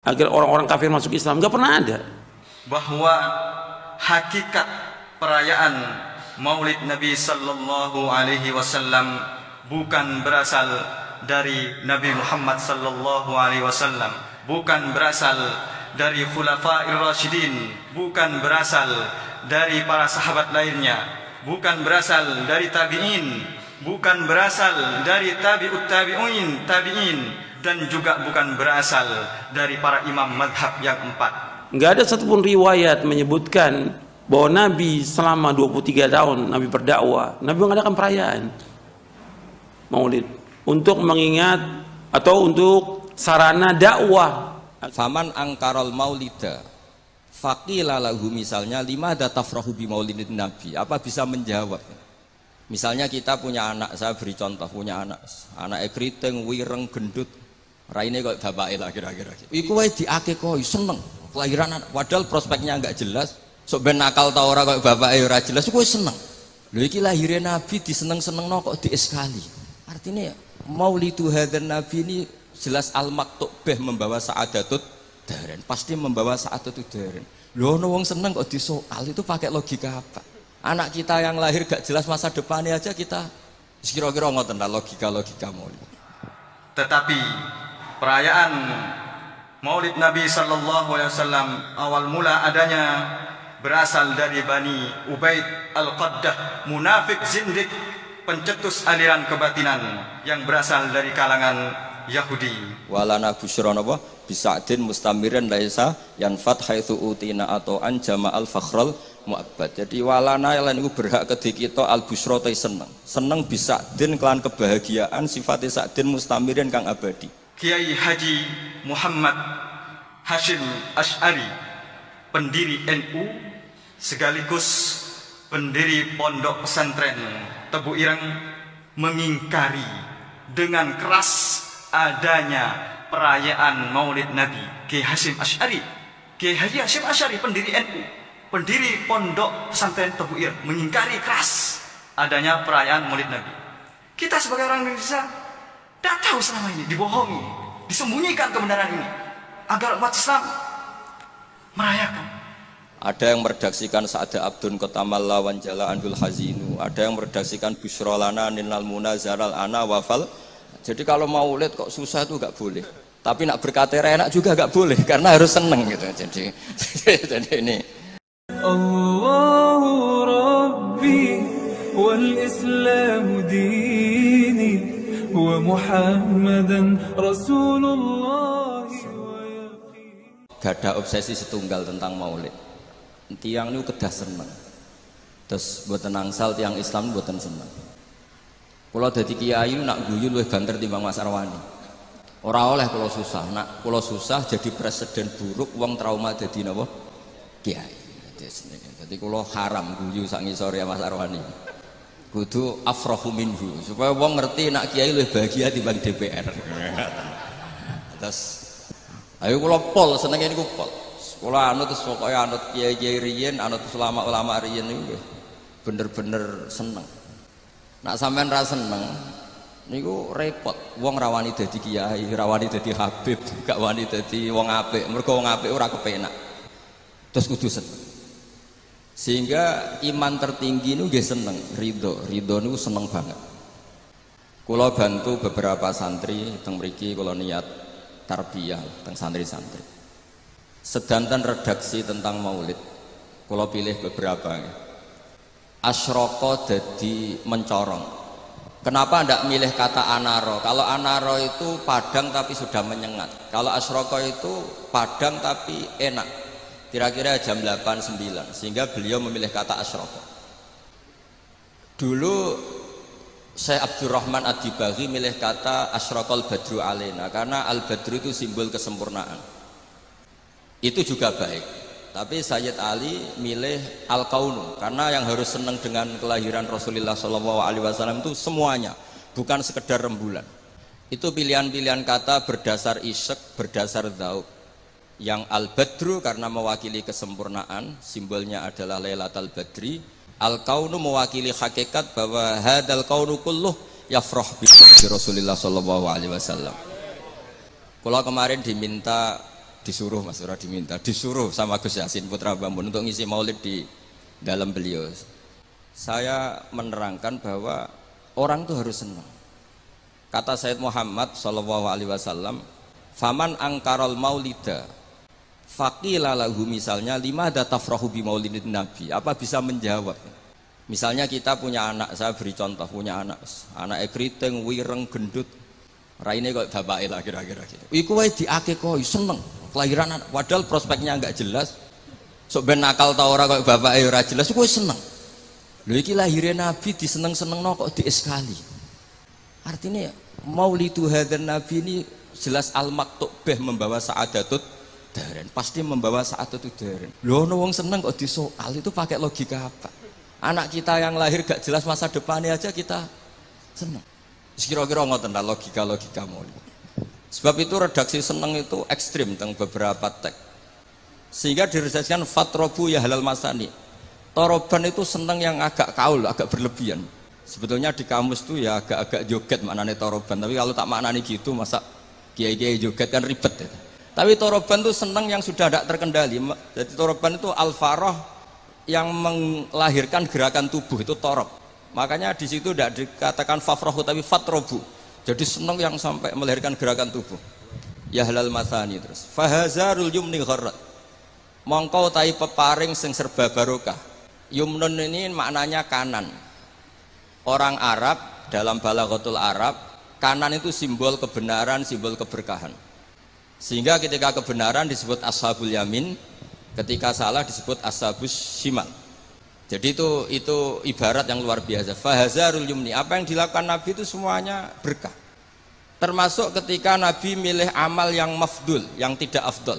agar orang-orang kafir masuk Islam. Nggak pernah ada. Bahwa hakikat perayaan Maulid Nabi Sallallahu Alaihi Wasallam bukan berasal dari Nabi Muhammad Sallallahu Alaihi Wasallam, bukan berasal dari Khulafair Rasyidin, bukan berasal dari para sahabat lainnya, bukan berasal dari tabi'in, bukan berasal dari tabi'ut tabi'in, dan juga bukan berasal dari para imam madhab yang empat. Nggak ada satupun riwayat menyebutkan bahwa Nabi selama 23 tahun Nabi berdakwah, Nabi mengadakan perayaan Maulid untuk mengingat atau untuk sarana dakwah. Faman angkarol maulida faqila lahu, misalnya limada tafrahu bi maulidin nabi, apa bisa menjawab? Misalnya kita punya anak, saya beri contoh, punya anak keriting, wireng, gendut, raine kok bapake lah kira-kira. Iku wae diakekoi seneng kelahiran anak, padahal prospeknya enggak jelas, sok ben nakal ta ora kok bapake ora jelas, iku seneng. Lho iki lahirnya nabi diseneng-senengno kok dieskali. Artinya maulidu hadzal nabi ini jelas al-maktubah membawa sa'adatut daren, pasti membawa sa'adatut daren. Lho ono wong seneng kok disoal, itu pakai logika apa? Anak kita yang lahir gak jelas masa depannya aja kita kira-kira ngoten logika maulid. Tetapi perayaan Maulid Nabi Sallallahu Alaihi Wasallam awal mula adanya berasal dari Bani Ubaid Al-Qaddah, munafik zindik, pencetus aliran kebatinan yang berasal dari kalangan Yahudi. Walana busyra napa bisa'din mustamirin laisa yanfat haitsu utina atau an jama'al fakhral mu'abbad. Jadi walana lan iku berhak kedhi kita al busyra te seneng bisa'din kelan kebahagiaan sifate sa'din mustamirin kang abadi. Kiai Haji Muhammad Hashim Asy'ari, pendiri NU sekaligus pendiri Pondok Pesantren Tebu Ireng, mengingkari dengan keras adanya perayaan Maulid Nabi. Kiai Hashim Asy'ari, Kiai Haji Hashim Asy'ari, pendiri NU, pendiri Pondok Pesantren Tebu Ireng, mengingkari keras adanya perayaan Maulid Nabi. Kita sebagai orang Indonesia tidak tahu selama ini, dibohongi, disembunyikan kebenaran ini agar umat Islam merayakan. Ada yang meredaksikan Sa'ada Abdun Kotamal lawan Jala Andul Hazinu, ada yang meredaksikan Busrolana Ninal Munazaral Ana Wafal. Jadi kalau maulid kok susah itu gak boleh, tapi nak berkata enak juga gak boleh karena harus seneng gitu. Jadi ini Allahu Rabbi wal Islam dini wa Muhammadan Rasulullah. gak ada obsesi setunggal tentang maulid. Tiang ini kedah seneng, terus buatan angsal tiang Islam buatan seneng. Kalau jadi kiai nak guyu luwih banter timbang Mas Arwani. Ora oleh kalau susah, nak kalau susah jadi presiden buruk, wong trauma jadi napa? Kiai. Jadi kalau haram guyu sak ngisor ya Mas Arwani. Kudu afrahu minhu, supaya wong ngerti nak kiai luwih bahagia timbang DPR. Terus ayo kula pol senenge niku pol. Kula anut terus pokoke anut kiai-kiai riyen, anut ulama-ulama riyen niku bener-bener seneng. Nak sampean ra seneng niku repot. Wong ra wani dadi kiai, ra wani dadi habib, gak wani dadi wong apik. Mergo wong apik ora kepenak. Terus kudu seneng. Sehingga iman tertinggi niku nggih seneng, ridho niku seneng banget. Kula bantu beberapa santri teng mriki, kula niat tarbiyah teng santri-santri. Sedanten redaksi tentang maulid, kula pilih beberapa. Asyroko jadi mencorong. Kenapa ndak milih kata anaro? Kalau anaro itu padang tapi sudah menyengat. Kalau asyroko itu padang tapi enak. Kira-kira jam 8-9, sehingga beliau memilih kata asyroko. Dulu Syekh Abdurrahman Ad-Dibaghi milih kata asyrokol badru alena, karena al-badru itu simbol kesempurnaan. Itu juga baik. Tapi Sayyid Ali milih al-kaunu, karena yang harus senang dengan kelahiran Rasulullah SAW itu semuanya, bukan sekedar rembulan. Itu pilihan-pilihan kata berdasar isyek, berdasar dhauk. Yang al-badru karena mewakili kesempurnaan, simbolnya adalah Lailatul Badri. Al-kaunu mewakili hakikat bahwa hadal kaunu kulluh yafrah bi Rasulullah SAW. Kalau kemarin diminta disuruh Mas ora diminta, disuruh sama Gus Yasin Putra Bambun untuk ngisi maulid di dalam beliau. Saya menerangkan bahwa orang itu harus senang. Kata Sayyid Muhammad sallallahu alaihi wasallam, "Faman angkarol maulida faqila lahu," misalnya, "Limada tafrahu bi maulidin nabi?" Apa bisa menjawab? Misalnya kita punya anak, saya beri contoh, punya anak keriting, wireng, gendut, raine kok bapake lah kira-kira gitu. Iku wae diakekoi seneng, kelahiran anak, padahal prospeknya enggak jelas. Sok ben nakal ta ora kok bapake ora jelas, iku seneng. Lho iki lahire nabi diseneng-senengno kok dieskali. Artinya maulidu hadzal nabi ini jelas al-maktubah membawa sa'adatut daren, pasti membawa sa'adatut daren. Lho ono wong seneng kok disoal, itu pakai logika apa? Anak kita yang lahir gak jelas masa depannya aja kita seneng. Kira-kira ngoten ta logika maulid. Sebab itu redaksi seneng itu ekstrim tentang beberapa teks. Sehingga diredaksikan fatrobu ya halal masani. Toroban itu seneng yang agak kaul, agak berlebihan. Sebetulnya di kamus tuh ya agak-agak joget maknanya toroban. Tapi kalau tak maknanya gitu, masa kiai-kiai joget kan ribet ya. Tapi toroban itu seneng yang sudah tidak terkendali. Jadi toroban itu al-faroh yang melahirkan gerakan tubuh, itu torob. Makanya di situ tidak dikatakan fafrohu tapi fatrobu. Jadi seneng yang sampai melahirkan gerakan tubuh. Ya halal masani terus. Fahazarul yumni gharrat. Mongkau tai peparing sing serba barokah. Yumnun ini maknanya kanan. Orang Arab dalam balaghatul Arab, kanan itu simbol kebenaran, simbol keberkahan. Sehingga ketika kebenaran disebut ashabul yamin, ketika salah disebut ashabus shimal. Jadi itu ibarat yang luar biasa. Fahazarul yumni, apa yang dilakukan Nabi itu semuanya berkah. Termasuk ketika Nabi milih amal yang mafdul, yang tidak afdol.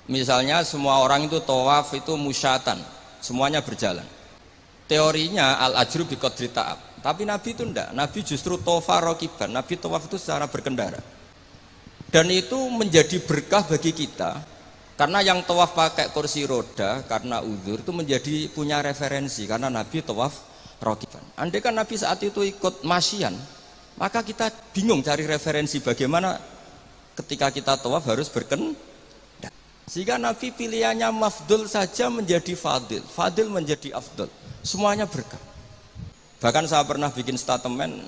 Misalnya semua orang itu tawaf itu musyatan, semuanya berjalan. Teorinya al-ajru bi qadri ta'ab. Tapi Nabi itu enggak, Nabi justru tawafa raqiban. Nabi tawaf itu secara berkendara. Dan itu menjadi berkah bagi kita. Karena yang tawaf pakai kursi roda karena uzur itu menjadi punya referensi karena Nabi tawaf raqiban. Andai kan Nabi saat itu ikut masyian, maka kita bingung cari referensi bagaimana ketika kita tawaf harus berkendara. Sehingga Nabi pilihannya mafdul saja menjadi fadil, fadil menjadi afdol. Semuanya berkah. Bahkan saya pernah bikin statement,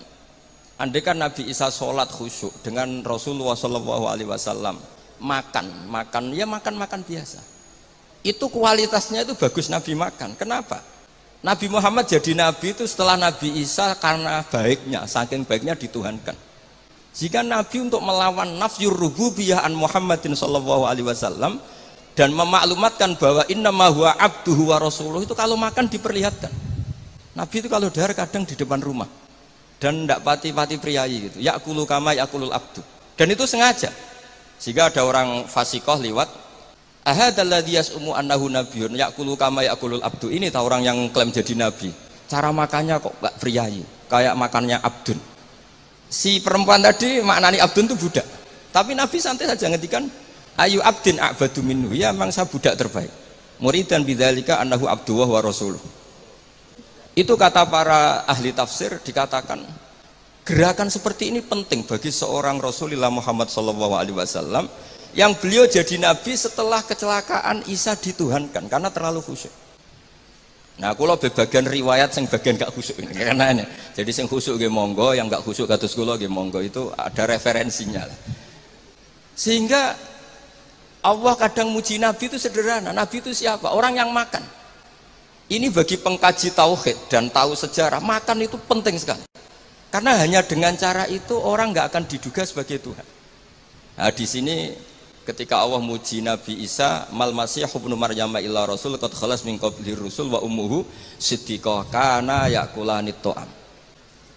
andai kan Nabi Isa sholat khusyuk dengan Rasulullah SAW makan biasa, itu kualitasnya itu bagus Nabi makan. Kenapa? Nabi Muhammad jadi Nabi itu setelah Nabi Isa karena baiknya, saking baiknya dituhankan. Jika Nabi untuk melawan nafyur rububiyah an Muhammadin sallallahu alaihi wasallam dan memaklumatkan bahwa innama huwa abduhu wa rasuluh, itu kalau makan diperlihatkan. Nabi itu kalau dahar kadang di depan rumah dan tidak pati-pati priayi gitu. Ya'kulu kama ya'kulul abdu. Dan itu sengaja. Sehingga ada orang fasikoh liwat, ahadalladzi yas'umu annahu nabiyyun ya'kulu kama ya'kulul abdu. Ini tahu orang yang klaim jadi nabi. Cara makannya kok enggak priayi, kayak makannya abdun. Si perempuan tadi maknanya abdun itu budak. Tapi Nabi santai saja ngendikan ayu abdin a'badu minhu, ya memang saya budak terbaik. Muridan bidzalika annahu abduhu wa rasuluh. Itu kata para ahli tafsir, dikatakan gerakan seperti ini penting bagi seorang Rasulullah Muhammad SAW yang beliau jadi nabi setelah kecelakaan Isa dituhankan karena terlalu khusyuk. Nah, kalau bagian riwayat yang bagian gak khusyuk ini karena jadi yang khusyuk ge monggo, yang gak khusyuk kados kula ge monggo, itu ada referensinya lah. Sehingga Allah kadang muji Nabi itu sederhana. Nabi itu siapa? Orang yang makan. Ini bagi pengkaji tauhid dan tahu sejarah, makan itu penting sekali. Karena hanya dengan cara itu orang nggak akan diduga sebagai Tuhan. Nah, di sini ketika Allah muji Nabi Isa, mal masih ibnu Maryam illa rasul qad khalas min qabli rusul wa ummuhu siddiqah kana yakulanit ta'am.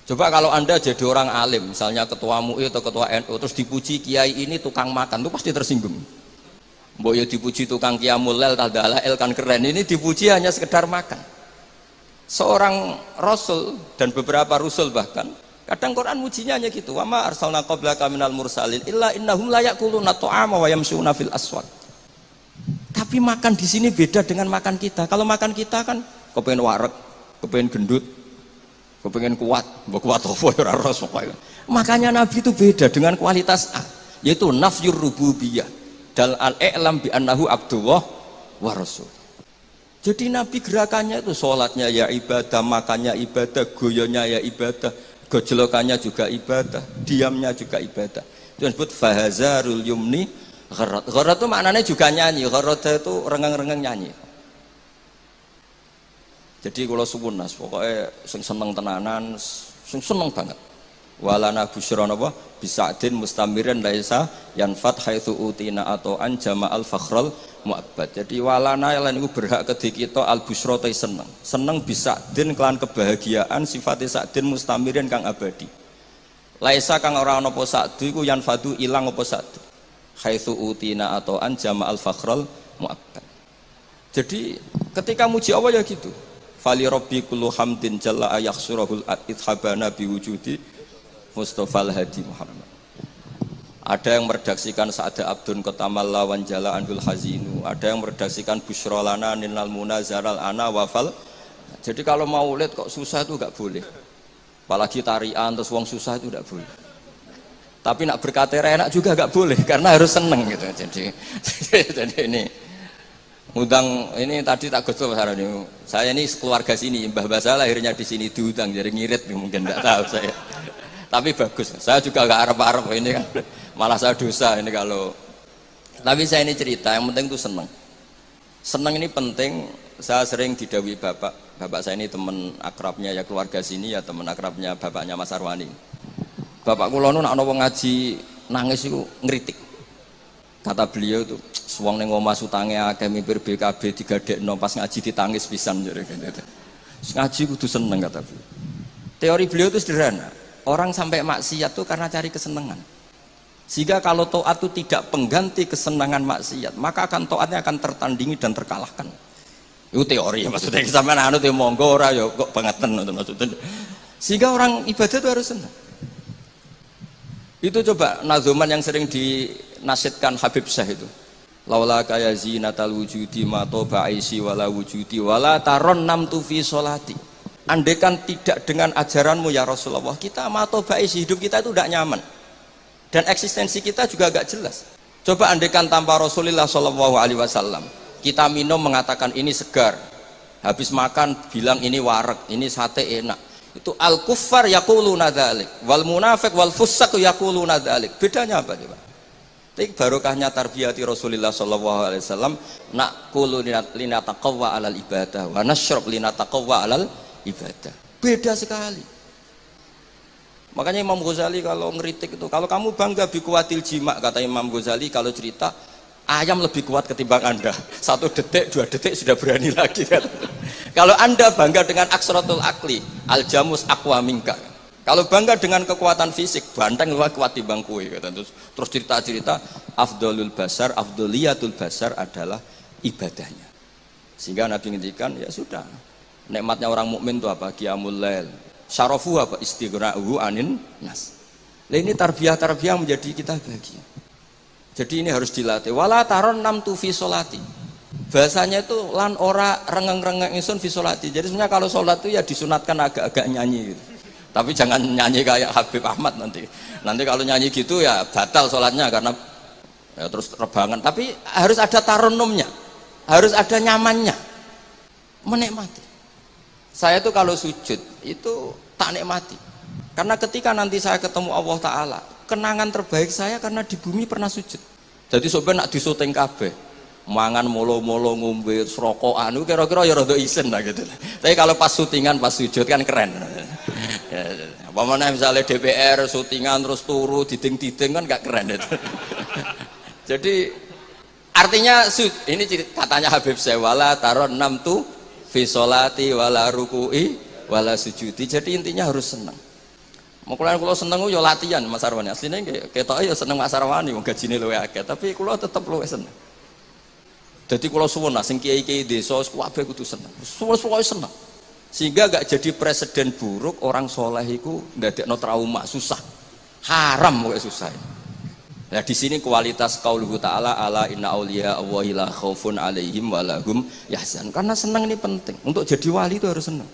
Coba kalau Anda jadi orang alim, misalnya ketua MUI atau ketua NU, terus dipuji kiai ini tukang makan, itu pasti tersinggung. Mbok ya dipuji tukang qiyamul lail tadalail kan keren, ini dipuji hanya sekedar makan. Seorang rasul dan beberapa rasul bahkan kadang Quran mujinya hanya gitu, wa ma arsalna qablaka minal mursalin illa innahum la yaquluna ta'ama wa yamshuna fil aswaq. Tapi makan di sini beda dengan makan kita. Kalau makan kita kan kepengen wareg, kepengen gendut, kepengen kuat, mbok kuat apa ora ros. Makanya Nabi itu beda dengan kualitas A, yaitu nafyur rububiyah dan al-i'lam bi annahu abdullah wa rasul. Jadi Nabi gerakannya itu sholatnya ya ibadah, makannya ibadah, goyonya ya ibadah, gojlokannya juga ibadah, diamnya juga ibadah. Itu disebut fahazarul yumni gharat. Gharat itu maknanya juga nyanyi, gharat itu rengeng-rengeng nyanyi. Jadi kalau suwun nas, pokoknya sing seneng tenanan, sing seneng banget. Walana busyra napa bisadin mustamirin laisa yanfat haitsu utina atau an jama'al fakhral mu'abbad. Jadi walana lan iku berhak kedhi kita al busyra te seneng. Seneng bisadin kelan kebahagiaan sifate sadin mustamirin kang abadi. Laisa kang ora ana apa sadu iku yanfadu ilang apa sadu. Haitsu utina atau an jama'al fakhral mu'abbad. Jadi ketika muji Allah ya gitu. Fali rabbi kullu hamdin jalla ayakhsurahul ithabana biwujudi Mustafa al-Hadi Muhammad. Ada yang meredaksikan Sa'ada Abdun Kotamal Lawan Jala Andul Hazinu. Ada yang meredaksikan Bushrolana Ninal Munazaral Ana Wafal. Jadi kalau maulid kok susah itu gak boleh. Apalagi tarian terus wong susah itu gak boleh. Tapi nak berkata enak juga gak boleh karena harus seneng gitu. Jadi ini udang ini tadi tak gosok ini. Saya ini keluarga sini, Mbah Basah lahirnya di sini diudang jadi ngirit mungkin tidak tahu saya. Tapi bagus. Saya juga gak arep-arep ini kan. Malah saya dosa ini kalau. Tapi saya ini cerita yang penting itu seneng. Seneng ini penting. Saya sering didhawuhi bapak saya ini teman akrabnya ya keluarga sini ya teman akrabnya bapaknya Mas Arwani. Bapak kula nu nak ana wong ngaji nangis iku ngritik. Kata beliau itu, wong ning omah utange akeh mimpir BKB digadekno pas ngaji ditangis pisan jare gitu. Ngaji kudu seneng kata beliau. Teori beliau itu sederhana. Orang sampai maksiat itu karena cari kesenangan. Sehingga kalau taat itu tidak pengganti kesenangan maksiat, maka taatnya akan tertandingi dan terkalahkan. Itu teori maksudnya sampean anu te monggo ora ya kok bangeten maksudnya. Sehingga orang ibadah itu harus senang. Itu coba nazuman yang sering dinasidkan Habib Syah itu. Laula kaya zinatal wujudi ma toba aisi wala wujudi wala taron namtu fi sholati. Andaikan tidak dengan ajaranmu ya Rasulullah, kita ma toba aisi, hidup kita itu tidak nyaman. Dan eksistensi kita juga agak jelas. Coba andaikan tanpa Rasulullah Shallallahu Alaihi Wasallam, kita minum mengatakan ini segar, habis makan bilang ini wareg, ini sate enak. Itu al kuffar yaquluna dzalik wal munafiq wal fusaq yaquluna dzalik. Bedanya apa coba? Tapi barokahnya tarbiyati Rasulullah sallallahu alaihi wasallam naqulu linataqawwa alal ibadah wa nasyrab linataqawwa alal ibadah. Beda sekali. Makanya Imam Ghazali kalau ngeritik itu, kalau kamu bangga bi kuwatil jima, kata Imam Ghazali kalau cerita ayam lebih kuat ketimbang Anda. 1 detik, 2 detik sudah berani lagi kan. Kalau Anda bangga dengan aksratul akli, al-jamus aqwa minka. Kalau bangga dengan kekuatan fisik, banteng lebih kuat timbang kue. Terus cerita-cerita afdolul basar, afdoliyatul basar adalah ibadahnya. Sehingga Nabi ngendikan, ya sudah. Nikmatnya orang mukmin itu apa? Qiyamul lail. Syarafu apa? Istighra'uhu anin nas. Nah, ini tarbiyah-tarbiyah menjadi kita bahagia. Jadi ini harus dilatih. Wala taron namtu fi sholati. Bahasanya itu lan ora rengeng-rengeng ingsun fi sholati. Jadi sebenarnya kalau sholat itu ya disunatkan agak-agak nyanyi gitu. Tapi jangan nyanyi kayak Habib Ahmad nanti. Nanti kalau nyanyi gitu ya batal sholatnya karena ya terus rebangan. Tapi harus ada taronumnya, harus ada nyamannya, menikmati. Saya tuh kalau sujud itu tak nikmati. Karena ketika nanti saya ketemu Allah Ta'ala, kenangan terbaik saya karena di bumi pernah sujud. Jadi sobat nak disuting kabeh, mangan molo-molo ngombe serokokan itu kira-kira ya rada isen lah gitu. Tapi kalau pas syutingan pas sujud kan keren. Apa mana misalnya DPR syutingan terus turu diding-diding kan gak keren itu. Jadi artinya ini katanya Habib saya wala taron namtu fi sholati wala ruku'i wala sujudi. Jadi intinya harus senang. Mukulan kalau seneng yo latihan Mas Arwani. Aslinya ketok ya seneng Mas Arwani wong gajine luwih akeh, tapi kula tetep luwih seneng. Jadi kalau suwun sing kiai-kiai desa kabeh kudu seneng. Suwe-suwe seneng. Sehingga gak jadi presiden buruk orang soleh iku ndadekno trauma susah. Haram kok susah. Nah di sini kualitas qauluhu ta'ala ala inna auliya Allahi la khaufun alaihim wa lahum yahzan. Karena senang ini penting. Untuk jadi wali itu harus senang.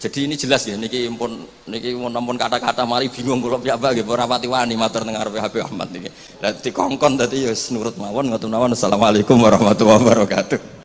Jadi ini jelas ya, niki nampun kata-kata mari bingung kula piyambak nggih ora pati wani matur teng ngarepe Habib Ahmad niki. Lah dikongkon dadi ya nurut mawon ngoten mawon. Assalamualaikum warahmatullahi wabarakatuh.